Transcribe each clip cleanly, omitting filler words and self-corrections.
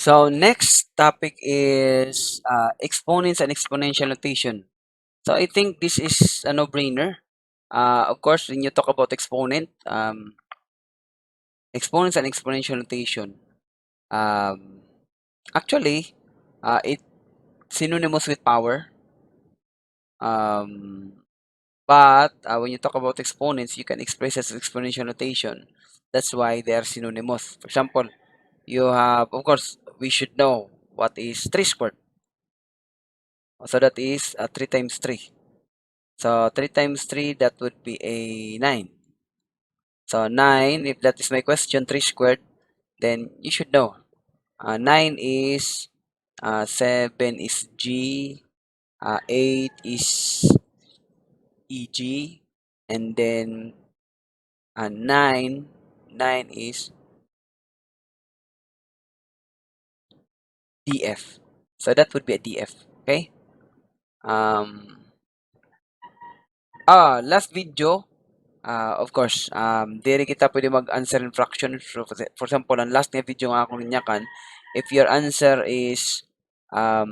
So next topic is exponents and exponential notation. So I think this is a no-brainer. Of course, when you talk about exponents and exponential notation, um, actually, it's synonymous with power. Um, but when you talk about exponents, you can express as exponential notation. That's why they are synonymous. For example, you have, of course, we should know what is 3 squared. So that is 3 times 3. So 3 times 3, that would be a 9. So 9, if that is my question, 3 squared, then you should know. 9 is 7 is G, 8 is EG, and then 9 is DF. So that would be a DF. Okay? Um, last video, of course, diri kita pwede mag-answer in fraction. For example, ang last nga video nga akong ninyakan, if your answer is, how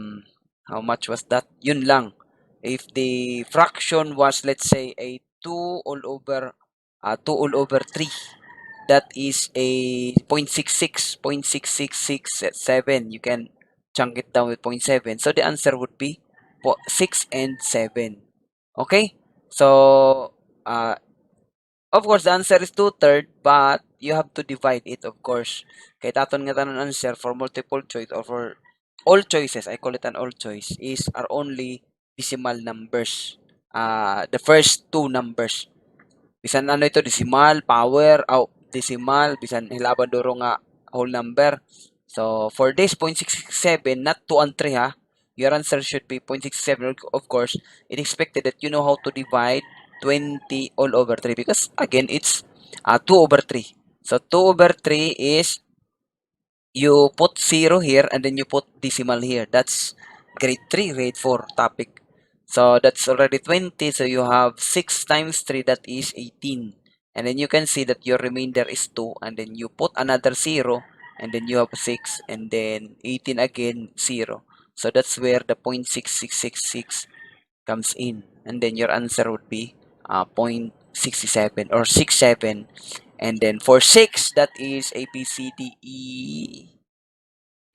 much was that? Yun lang. If the fraction was, let's say, a 2 all over 3, that is a 0.6667. You can chunk it down with 0.7. So the answer would be 6 and 7. Okay? So, of course, the answer is 2/3, but you have to divide it, of course. Kaya taton nga tanon answer for multiple choice or for all choices, I call it an all choice, is are only decimal numbers. The first two numbers. Bisan ano ito, decimal, power, decimal, bisan hilaban duro nga whole number. So, for this 0.667, not 2 and 3 ha, your answer should be 0.67. Of course, it expected that you know how to divide 20 all over 3 because again, it's 2 over 3. So, 2 over 3 is you put 0 here and then you put decimal here. That's grade 3, grade 4 topic. So that's already 20. So you have 6 times 3, that is 18. And then you can see that your remainder is 2. And then you put another 0. And then you have 6. And then 18 again, 0. So that's where the 0.6666 comes in. And then your answer would be 0.67 or 67. And then for 6, that is A, B, C, D, E.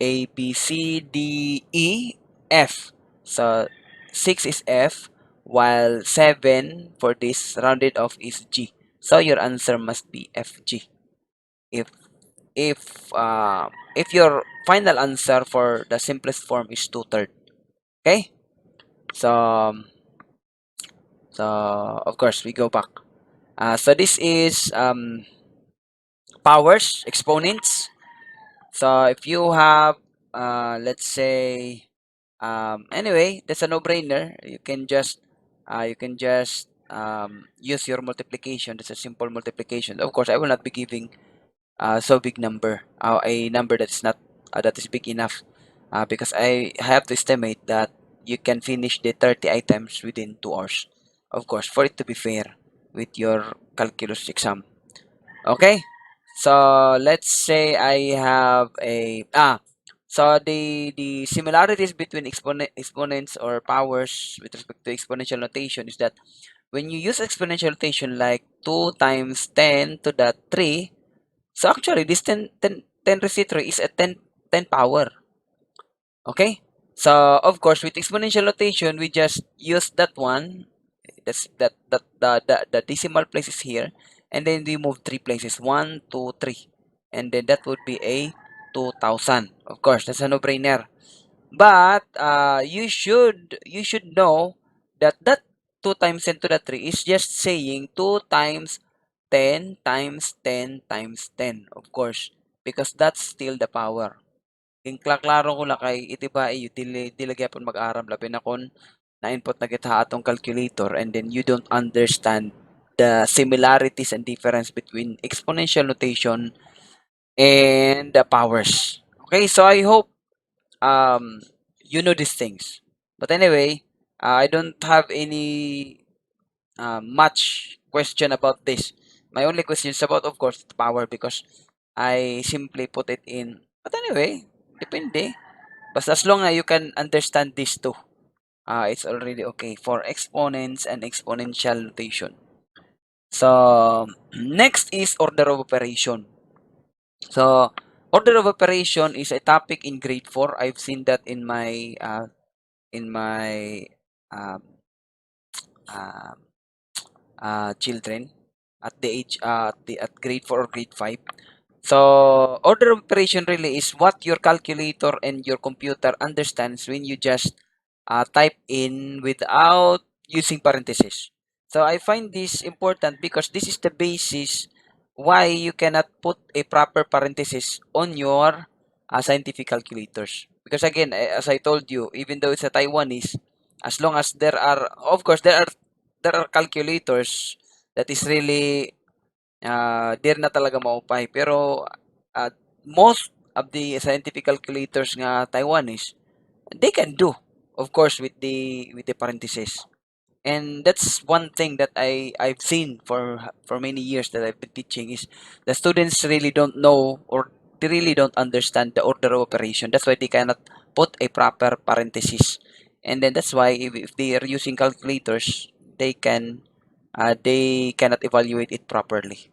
A, B, C, D, E, F. So 6 is F, while 7 for this rounded off is G. So your answer must be FG. If if your final answer for the simplest form is 2/3. Okay? So so of course we go back. So this is powers, exponents. So if you have let's say anyway, that's a no-brainer. You can just use your multiplication. That's a simple multiplication. Of course, I will not be giving so big number, a number that's not that is big enough, because I have to estimate that you can finish the 30 items within 2 hours. Of course, for it to be fair with your calculus exam. Okay, so let's say I have a so the similarities between exponents or powers with respect to exponential notation is that when you use exponential notation like 2 times 10 to the 3, so actually this 10 raised to 3 is a 10 power. Okay? So of course with exponential notation we just use that one. That's the decimal place is here, and then we move 3 places, 1, 2, 3, and then that would be a 2,000. Of course, that's a no-brainer. But you should know that 2 times 10 to the 3 is just saying 2 times 10 times 10 times 10, of course, because that's still the power. Ing klaro ko lang kay iti ba dili gyapon mag-aram labi na kon na-input na kita atong calculator and then you don't understand the similarities and difference between exponential notation and the powers. Okay, so I hope you know these things. But anyway, I don't have any much question about this. My only question is about, of course, the power because I simply put it in. But anyway, Depende. But as long as you can understand these two, it's already okay for exponents and exponential notation. So next is order of operation. So order of operation is a topic in grade 4. I've seen that in my um, uh, children at the age at grade 4 or grade 5. So order of operation really is what your calculator and your computer understands when you just type in without using parentheses. So I find this important because this is the basis why you cannot put a proper parenthesis on your scientific calculators. Because again, as I told you, even though it's a Taiwanese, as long as there are, of course, there are calculators that is really dare na talaga maupay. Pero most of the scientific calculators nga Taiwanese, they can do, of course, with the parentheses. And that's one thing that I've seen for many years that I've been teaching is the students really don't know or they really don't understand the order of operation. That's why they cannot put a proper parenthesis. And then that's why if they are using calculators, they cannot evaluate it properly.